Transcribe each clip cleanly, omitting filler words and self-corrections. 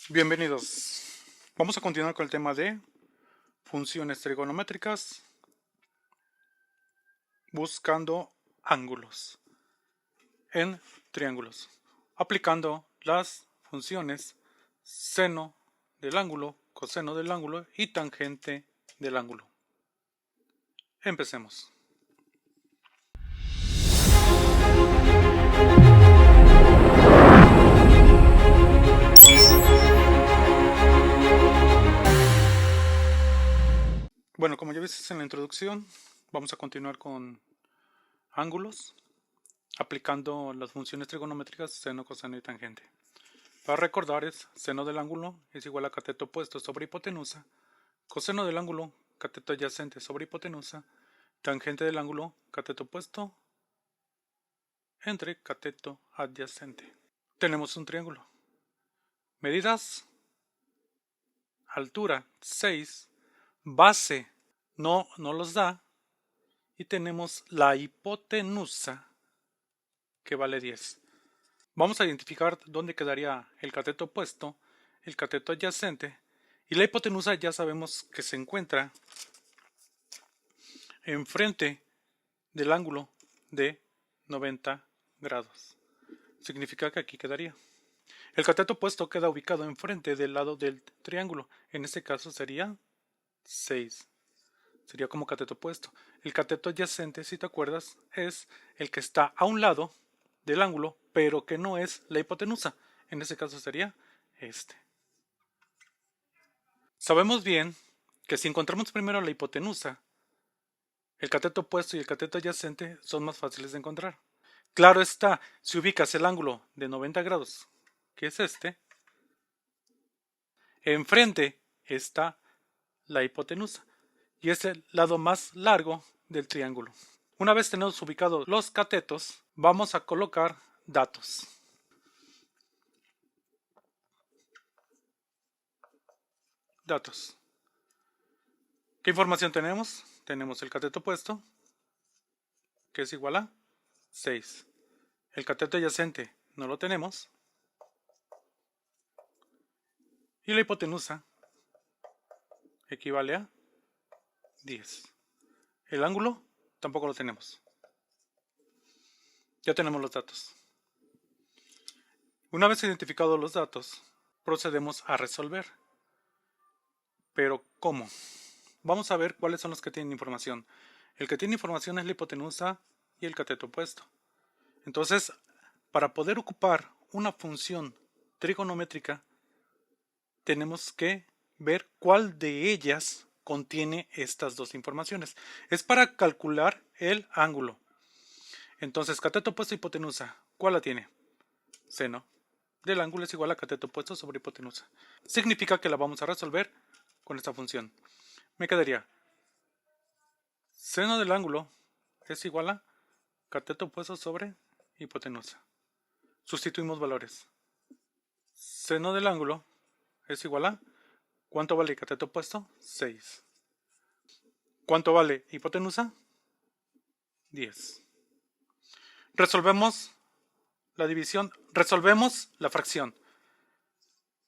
Bienvenidos. Vamos a continuar con el tema de funciones trigonométricas buscando ángulos en triángulos, aplicando las funciones seno del ángulo, coseno del ángulo y tangente del ángulo. Empecemos. Bueno, como ya viste en la introducción, vamos a continuar con ángulos, aplicando las funciones trigonométricas seno, coseno y tangente. Para recordar es seno del ángulo es igual a cateto opuesto sobre hipotenusa, coseno del ángulo, cateto adyacente sobre hipotenusa, tangente del ángulo, cateto opuesto entre cateto adyacente. Tenemos un triángulo. Medidas, altura 6, base no los da y tenemos la hipotenusa que vale 10. Vamos a identificar dónde quedaría el cateto opuesto, el cateto adyacente y la hipotenusa ya sabemos que se encuentra enfrente del ángulo de 90 grados. Significa que aquí quedaría. El cateto opuesto queda ubicado enfrente del lado del triángulo. En este caso sería 6. Sería como cateto opuesto. El cateto adyacente, si te acuerdas, es el que está a un lado del ángulo, pero que no es la hipotenusa. En este caso sería este. Sabemos bien que si encontramos primero la hipotenusa, el cateto opuesto y el cateto adyacente son más fáciles de encontrar. Claro está, si ubicas el ángulo de 90 grados, que es este, enfrente está la hipotenusa y es el lado más largo del triángulo. Una vez tenemos ubicados los catetos, vamos a colocar datos. Datos. ¿Qué información tenemos? Tenemos el cateto opuesto, que es igual a 6. El cateto adyacente no lo tenemos. Y la hipotenusa equivale a 10. El ángulo tampoco lo tenemos. Ya tenemos los datos. Una vez identificados los datos, procedemos a resolver. Pero ¿cómo? Vamos a ver cuáles son los que tienen información. El que tiene información es la hipotenusa y el cateto opuesto. Entonces, para poder ocupar una función trigonométrica, tenemos que ver cuál de ellas contiene estas dos informaciones. Es para calcular el ángulo. Entonces, cateto opuesto e hipotenusa, ¿cuál la tiene? Seno del ángulo es igual a cateto opuesto sobre hipotenusa. Significa que la vamos a resolver con esta función. Me quedaría seno del ángulo es igual a cateto opuesto sobre hipotenusa. Sustituimos valores. Seno del ángulo es igual a, ¿cuánto vale cateto opuesto? 6. ¿Cuánto vale hipotenusa? 10. Resolvemos la división, resolvemos la fracción.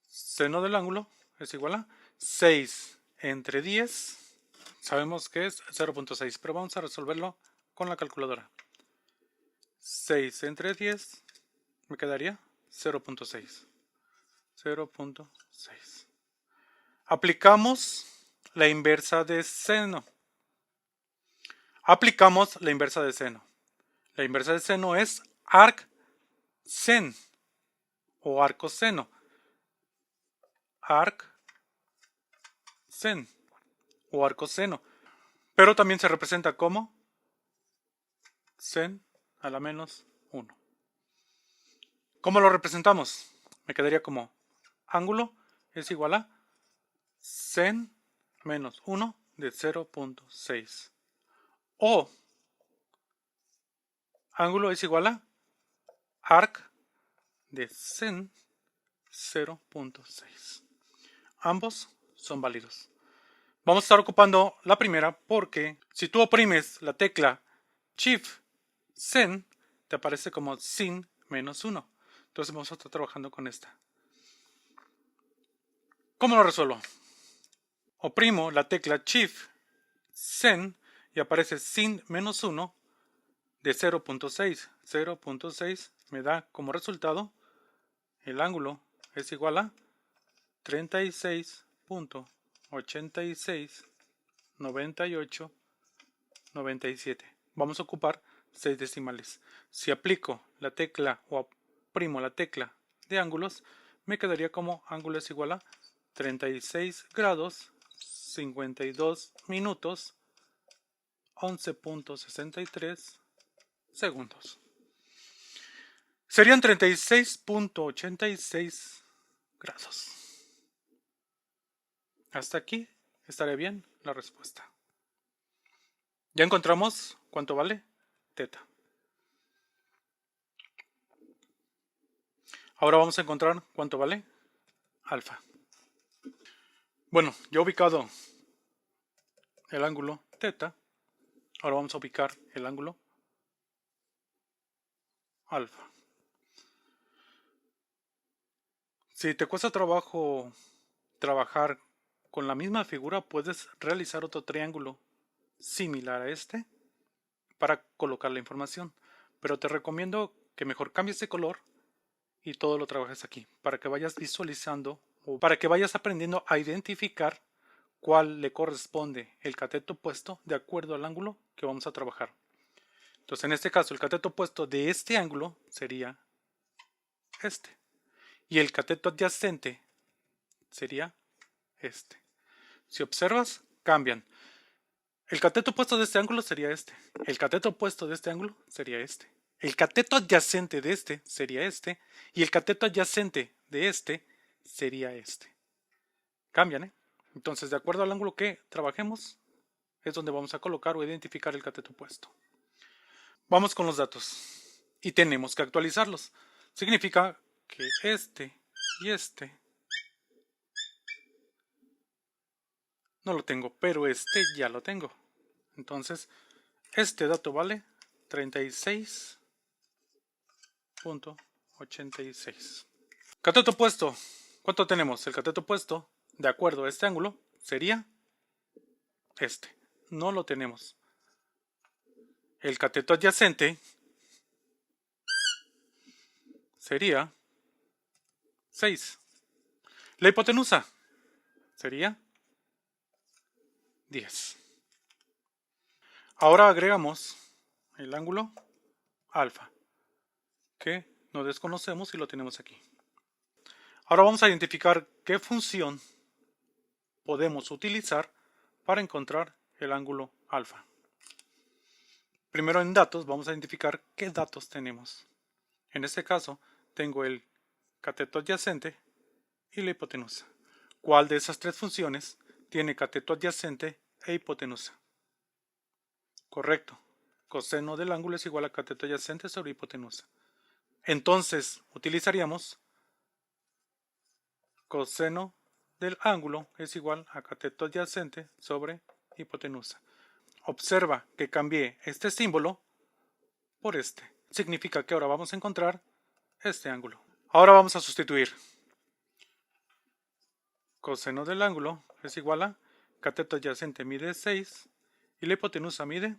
Seno del ángulo es igual a 6 entre 10. Sabemos que es 0.6, pero vamos a resolverlo con la calculadora. 6 entre 10 me quedaría 0.6. 0.6. Aplicamos la inversa de seno. Aplicamos la inversa de seno. La inversa de seno es arc-sen o arcoseno. Arc-sen o arcoseno. Pero también se representa como sen a la menos 1. ¿Cómo lo representamos? Me quedaría como ángulo es igual a sen menos 1 de 0.6. O ángulo es igual a arc de sen 0.6. Ambos son válidos. Vamos a estar ocupando la primera porque si tú oprimes la tecla Shift Sen, te aparece como sin menos 1. Entonces vamos a estar trabajando con esta. ¿Cómo lo resuelvo? Oprimo la tecla Shift, Sen, y aparece sin menos 1 de 0.6. 0.6 me da como resultado el ángulo es igual a 36.869897. Vamos a ocupar 6 decimales. Si aplico la tecla o oprimo la tecla de ángulos, me quedaría como ángulo es igual a 36 grados 52 minutos 11.63 segundos. Serían 36.86 grados. Hasta aquí estaré bien la respuesta. Ya encontramos cuánto vale teta. Ahora vamos a encontrar cuánto vale alfa. Bueno, ya ubicado el ángulo teta, ahora vamos a ubicar el ángulo alfa. Si te cuesta trabajo trabajar con la misma figura, puedes realizar otro triángulo similar a este para colocar la información, pero te recomiendo que mejor cambies de color y todo lo trabajes aquí, para que vayas visualizando o para que vayas aprendiendo a identificar cuál le corresponde el cateto opuesto de acuerdo al ángulo que vamos a trabajar. Entonces, en este caso, el cateto opuesto de este ángulo sería este, y el cateto adyacente sería este. Si observas, cambian. El cateto opuesto de este ángulo sería este. El cateto opuesto de este ángulo sería este. El cateto adyacente de este sería este. Y el cateto adyacente de este sería este. Cambian, ¿eh? Entonces, de acuerdo al ángulo que trabajemos, es donde vamos a colocar o identificar el cateto opuesto. Vamos con los datos. Y tenemos que actualizarlos. Significa que este y este no lo tengo, pero este ya lo tengo. Entonces, este dato vale 36.86. Cateto opuesto. ¿Cuánto tenemos? El cateto opuesto, de acuerdo a este ángulo, sería este. No lo tenemos. El cateto adyacente sería 6. La hipotenusa sería 10. Ahora agregamos el ángulo alfa, que no desconocemos y lo tenemos aquí. Ahora vamos a identificar qué función podemos utilizar para encontrar el ángulo alfa. Primero en datos vamos a identificar qué datos tenemos. En este caso tengo el cateto adyacente y la hipotenusa. ¿Cuál de esas tres funciones tiene cateto adyacente e hipotenusa? Correcto. Coseno del ángulo es igual a cateto adyacente sobre hipotenusa. Entonces utilizaríamos coseno del ángulo es igual a cateto adyacente sobre hipotenusa. Observa que cambié este símbolo por este. Significa que ahora vamos a encontrar este ángulo. Ahora vamos a sustituir. Coseno del ángulo es igual a cateto adyacente mide 6 y la hipotenusa mide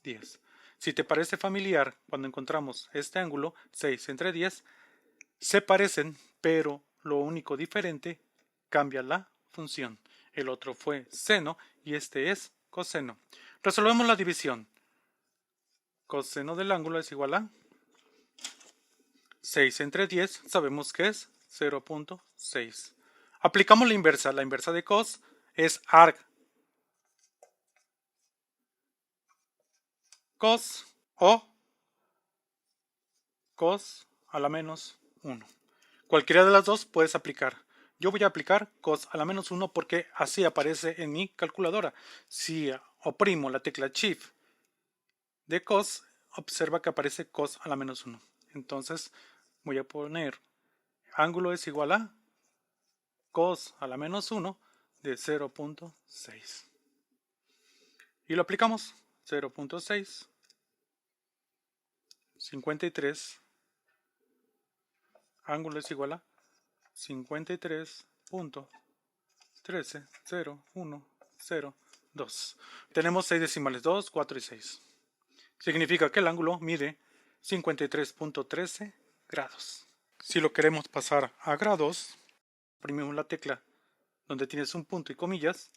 10. Si te parece familiar, cuando encontramos este ángulo, 6 entre 10, se parecen, pero lo único diferente, cambia la función. El otro fue seno y este es coseno. Resolvemos la división. Coseno del ángulo es igual a 6 entre 10, sabemos que es 0.6. Aplicamos la inversa. La inversa de cos es arg cos o cos a la menos 1. Cualquiera de las dos puedes aplicar. Yo voy a aplicar cos a la menos 1 porque así aparece en mi calculadora. Si oprimo la tecla Shift de cos, observa que aparece cos a la menos 1. Entonces voy a poner ángulo es igual a cos a la menos 1 de 0.6. Y lo aplicamos. 0.6, 53, ángulo es igual a 53.6 13, 0, 1, 0, 2. Tenemos 6 decimales, 2, 4 y 6. Significa que el ángulo mide 53.13 grados. Si lo queremos pasar a grados, oprimimos la tecla donde tienes un punto y comillas,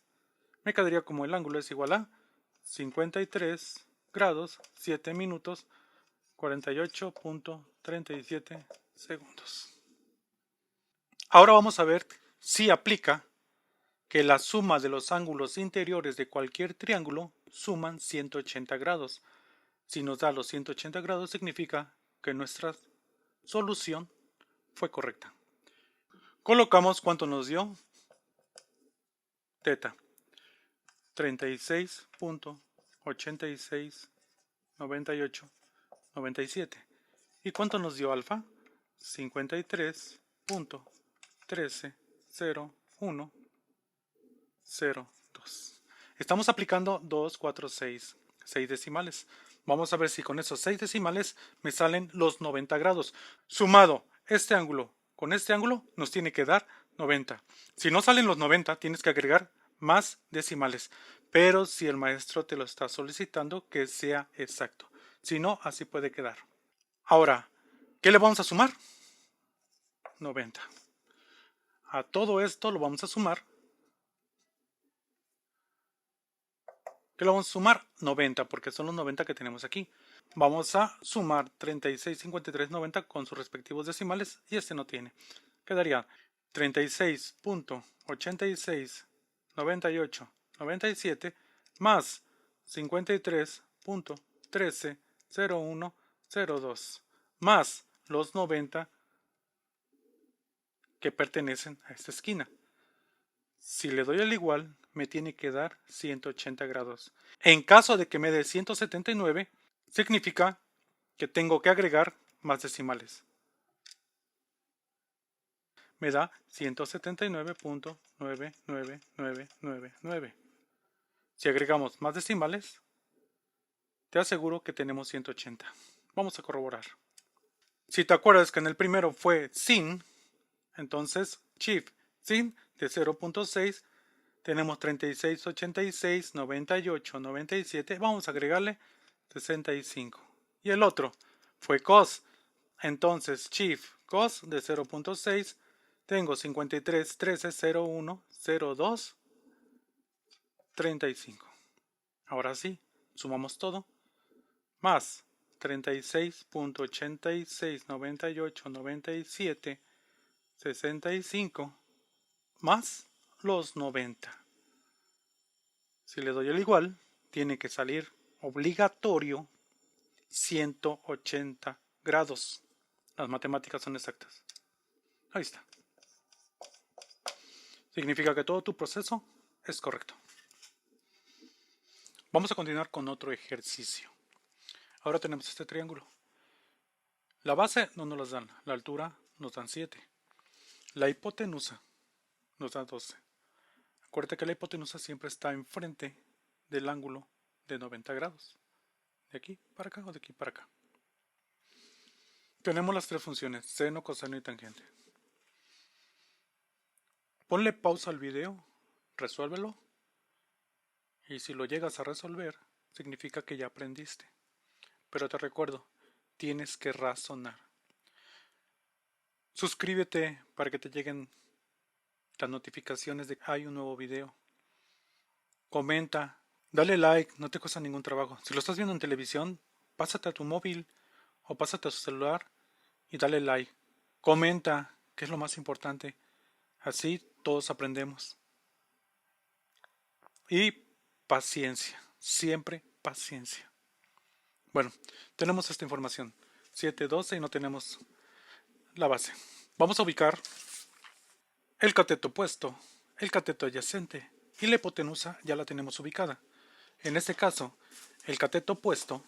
me quedaría como el ángulo es igual a 53 grados, 7 minutos, 48.37 segundos. Ahora vamos a ver si aplica que la suma de los ángulos interiores de cualquier triángulo suman 180 grados. Si nos da los 180 grados significa que nuestra solución fue correcta. Colocamos cuánto nos dio teta. 36.869897. ¿Y cuánto nos dio alfa? 53.130102. Estamos aplicando 2, 4, 6 decimales. Vamos a ver si con esos 6 decimales me salen los 90 grados. Sumado este ángulo con este ángulo nos tiene que dar 90. Si no salen los 90, tienes que agregar más decimales. Pero si el maestro te lo está solicitando, que sea exacto. Si no, así puede quedar. Ahora, ¿qué le vamos a sumar? 90. A todo esto lo vamos a sumar. ¿Qué le vamos a sumar? 90, porque son los 90 que tenemos aquí. Vamos a sumar 36, 53, 90 con sus respectivos decimales y este no tiene. Quedaría 36.869897 más 53.130102 más los 90 que pertenecen a esta esquina. Si le doy al igual, me tiene que dar 180 grados. En caso de que me dé 179, significa que tengo que agregar más decimales. Me da 179.99999. Si agregamos más decimales, te aseguro que tenemos 180. Vamos a corroborar. Si te acuerdas que en el primero fue sin, entonces shift sin de 0.6, tenemos 36, 86, 98, 97, vamos a agregarle 65. Y el otro fue cos, entonces shift cos de 0.6, tengo 53, 13, 01, 02, 35. Ahora sí, sumamos todo, más 36.869897 65 más los 90. Si le doy el igual, tiene que salir obligatorio 180 grados. Las matemáticas son exactas. Ahí está. Significa que todo tu proceso es correcto. Vamos a continuar con otro ejercicio. Ahora tenemos este triángulo. La base no nos las dan, la altura nos dan 7. La hipotenusa nos da 12. Acuérdate que la hipotenusa siempre está enfrente del ángulo de 90 grados. De aquí para acá o de aquí para acá. Tenemos las tres funciones, seno, coseno y tangente. Ponle pausa al video, resuélvelo. Y si lo llegas a resolver, significa que ya aprendiste. Pero te recuerdo, tienes que razonar. Suscríbete para que te lleguen las notificaciones de que hay un nuevo video. Comenta, dale like, no te cuesta ningún trabajo. Si lo estás viendo en televisión, pásate a tu móvil o pásate a tu celular y dale like. Comenta, que es lo más importante. Así todos aprendemos. Y paciencia, siempre paciencia. Bueno, tenemos esta información, 7, 12 y no tenemos la base. Vamos a ubicar el cateto opuesto, el cateto adyacente y la hipotenusa ya la tenemos ubicada. En este caso, el cateto opuesto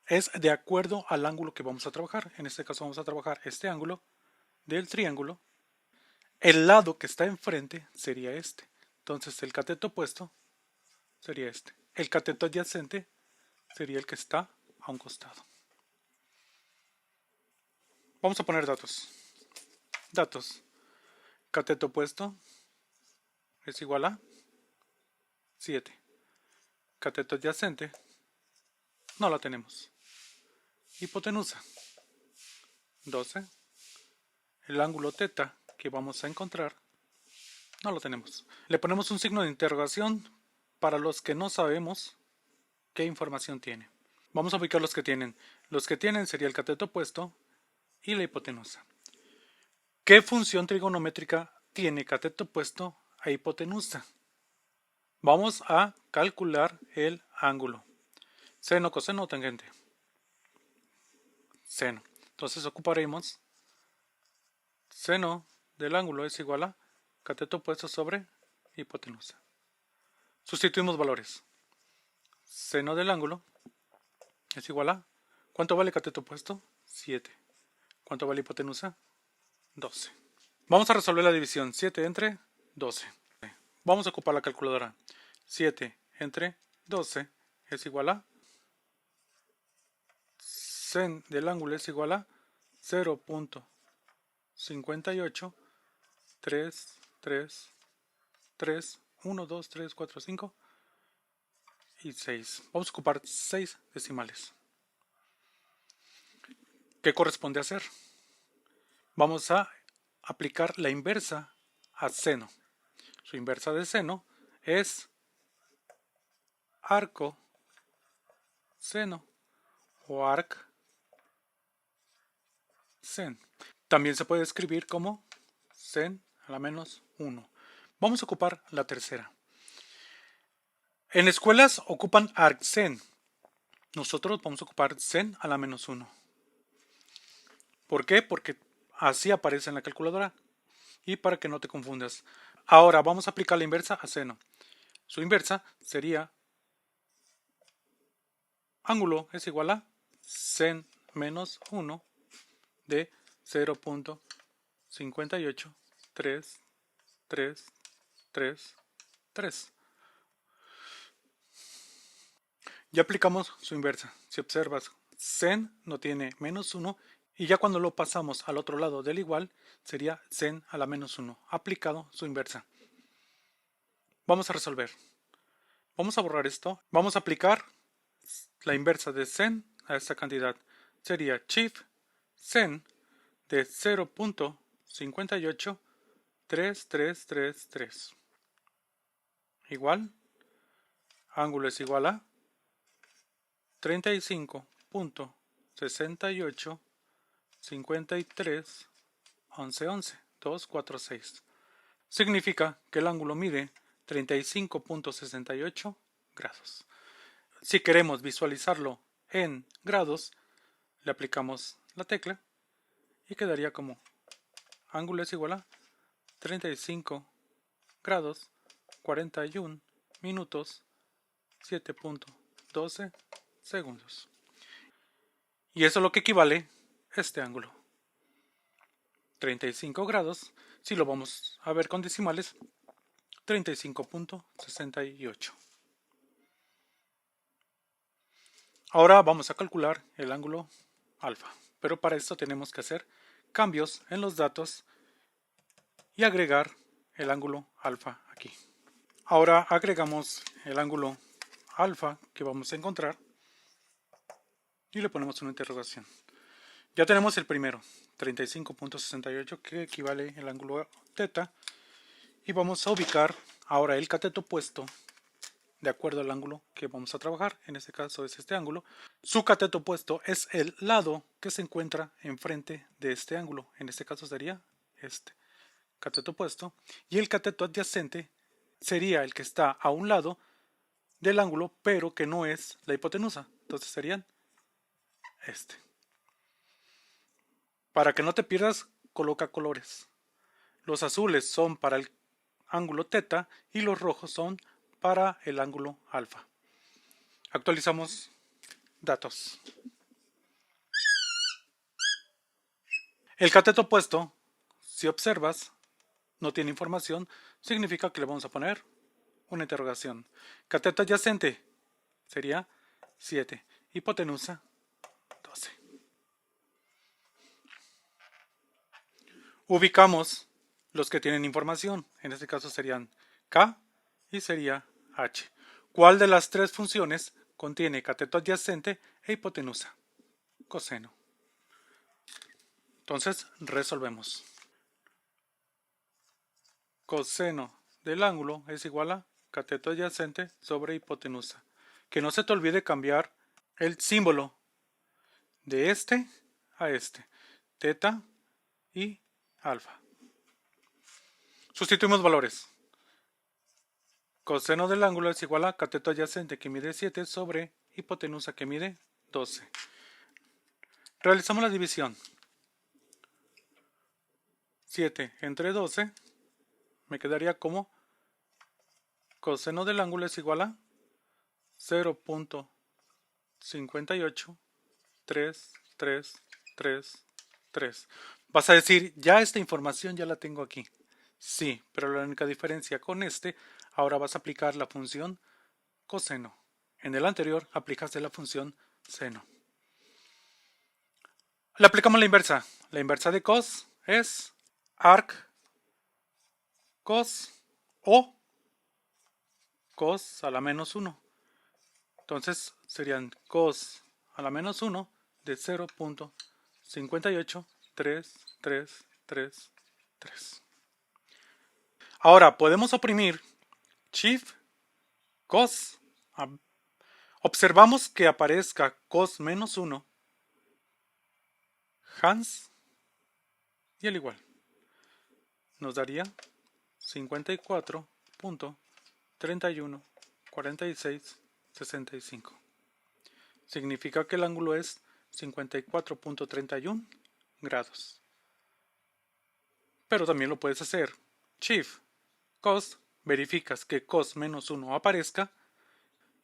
es de acuerdo al ángulo que vamos a trabajar. En este caso vamos a trabajar este ángulo del triángulo. El lado que está enfrente sería este. Entonces el cateto opuesto sería este. El cateto adyacente sería el que está a un costado. Vamos a poner datos. Datos. Cateto opuesto es igual a 7. Cateto adyacente, no la tenemos. Hipotenusa, 12. El ángulo teta que vamos a encontrar, no lo tenemos. Le ponemos un signo de interrogación para los que no sabemos qué información tiene. Vamos a ubicar los que tienen. Los que tienen sería el cateto opuesto y la hipotenusa. ¿Qué función trigonométrica tiene cateto opuesto e hipotenusa? Vamos a calcular el ángulo. Seno, coseno o tangente. Seno. Entonces ocuparemos seno del ángulo es igual a cateto opuesto sobre hipotenusa. Sustituimos valores. Seno del ángulo es igual a, ¿cuánto vale cateto opuesto? 7. ¿Cuánto vale hipotenusa? 12. Vamos a resolver la división 7 entre 12. Vamos a ocupar la calculadora. 7 entre 12 es igual a, sen del ángulo es igual a 0.58 3, 3, 3, 1, 2, 3, 4, 5 y 6. Vamos a ocupar 6 decimales. ¿Qué corresponde hacer? Vamos a aplicar la inversa a seno. Su inversa de seno es arco seno o arc sen. También se puede escribir como sen a la menos 1. Vamos a ocupar la tercera. En escuelas ocupan arcsen. Nosotros vamos a ocupar sen a la menos 1. ¿Por qué? Porque así aparece en la calculadora y para que no te confundas. Ahora vamos a aplicar la inversa a seno. Su inversa sería ángulo es igual a sen menos 1 de 0.5833333. Ya aplicamos su inversa. Si observas, sen no tiene menos 1 y ya cuando lo pasamos al otro lado del igual sería sen a la menos 1, aplicado su inversa. Vamos a resolver. Vamos a borrar esto. Vamos a aplicar la inversa de sen a esta cantidad. Sería chif sen de 0.5833333. Igual, ángulo es igual a 35.68531111 246. Significa que el ángulo mide 35.68 grados. Si queremos visualizarlo en grados, le aplicamos la tecla y quedaría como ángulo es igual a 35 grados 41 minutos 7.12 segundos. Y eso es lo que equivale a este ángulo. 35 grados, si lo vamos a ver con decimales, 35.68. Ahora vamos a calcular el ángulo alfa, pero para esto tenemos que hacer cambios en los datos y agregar el ángulo alfa aquí. Ahora agregamos el ángulo alfa que vamos a encontrar y le ponemos una interrogación. Ya tenemos el primero, 35.68, que equivale al ángulo teta, y vamos a ubicar ahora el cateto opuesto de acuerdo al ángulo que vamos a trabajar. En este caso es este ángulo. Su cateto opuesto es el lado que se encuentra enfrente de este ángulo. En este caso sería este cateto opuesto, y el cateto adyacente sería el que está a un lado del ángulo, pero que no es la hipotenusa. Entonces serían este. Para que no te pierdas, coloca colores. Los azules son para el ángulo teta y los rojos son para el ángulo alfa. Actualizamos datos. El cateto opuesto, si observas, no tiene información, significa que le vamos a poner una interrogación. Cateto adyacente sería 7. Hipotenusa 12. Ubicamos los que tienen información. En este caso serían K y sería H. ¿Cuál de las tres funciones contiene cateto adyacente e hipotenusa? Coseno. Entonces resolvemos. Coseno del ángulo es igual a cateto adyacente sobre hipotenusa. Que no se te olvide cambiar el símbolo de este a este. Teta y alfa. Sustituimos valores. Coseno del ángulo es igual a cateto adyacente que mide 7 sobre hipotenusa que mide 12. Realizamos la división. 7 entre 12 me quedaría como coseno del ángulo es igual a 0.58333. Vas a decir, ya esta información ya la tengo aquí. Sí, pero la única diferencia con ahora vas a aplicar la función coseno. En el anterior aplicaste la función seno. Le aplicamos la inversa. La inversa de cos es arc cos o cos a la menos 1. Entonces serían cos a la menos 1 de 0.58333. Ahora podemos oprimir Shift, cos. Observamos que aparezca cos menos 1, Hans y el igual. Nos daría 54.314665. Significa que el ángulo es 54.31 grados. Pero también lo puedes hacer. Shift, cos, verificas que cos menos 1 aparezca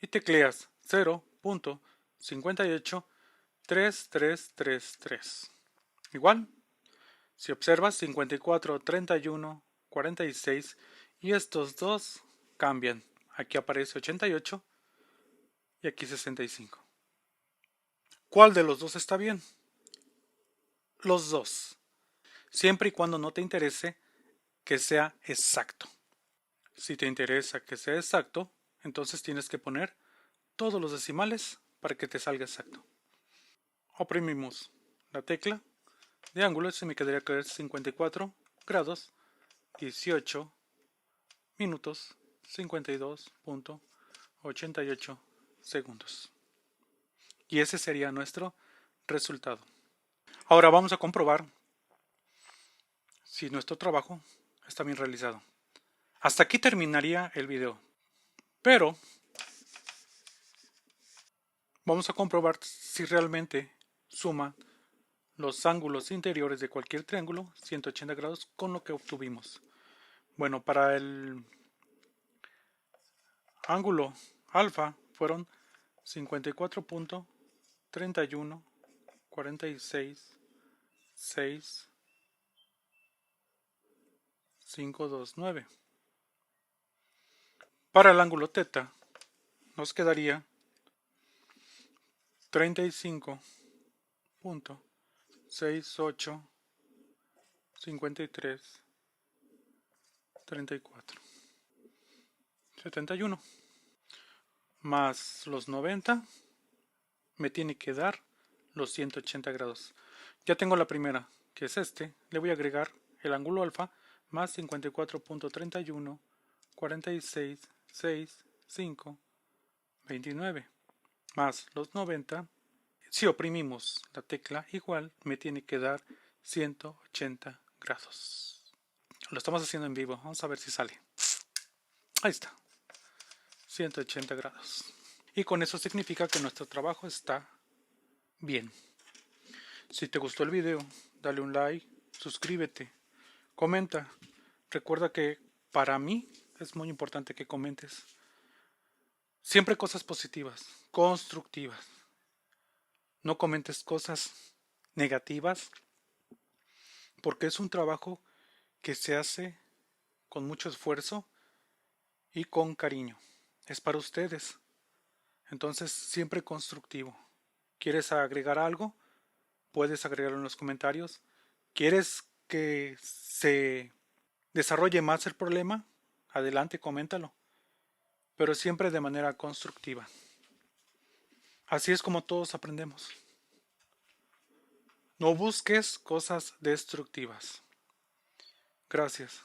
y tecleas 0.583333. Igual, si observas 54, 31, 46 y estos dos cambian. Aquí aparece 88 y aquí 65. ¿Cuál de los dos está bien? Los dos. Siempre y cuando no te interese que sea exacto. Si te interesa que sea exacto, entonces tienes que poner todos los decimales para que te salga exacto. Oprimimos la tecla de ángulo y me quedaría que es 54 grados, 18 minutos, 52.88 segundos. Y ese sería nuestro resultado. Ahora vamos a comprobar si nuestro trabajo está bien realizado. Hasta aquí terminaría el video. Pero vamos a comprobar si realmente suma los ángulos interiores de cualquier triángulo 180 grados con lo que obtuvimos. Bueno, para el ángulo alfa fueron 54.31.46.6.529. Para el ángulo teta nos quedaría 35.6853.34.71 más los 90 me tiene que dar los 180 grados. Ya tengo la primera, que es le voy a agregar el ángulo alfa más 54.31.46.6.5.29 más los 90. Si oprimimos la tecla igual, me tiene que dar 180 grados. Lo estamos haciendo en vivo, vamos a ver si sale. Ahí está, 180 grados. Y con eso significa que nuestro trabajo está bien. Si te gustó el video, dale un like, suscríbete, comenta. Recuerda que para mí es muy importante que comentes. Siempre cosas positivas, constructivas. No comentes cosas negativas porque es un trabajo que se hace con mucho esfuerzo y con cariño. Es para ustedes. Entonces, siempre constructivo. ¿Quieres agregar algo? Puedes agregarlo en los comentarios. ¿Quieres que se desarrolle más el problema? adelante, coméntalo, pero siempre de manera constructiva. Así es como todos aprendemos. No busques cosas destructivas. Gracias.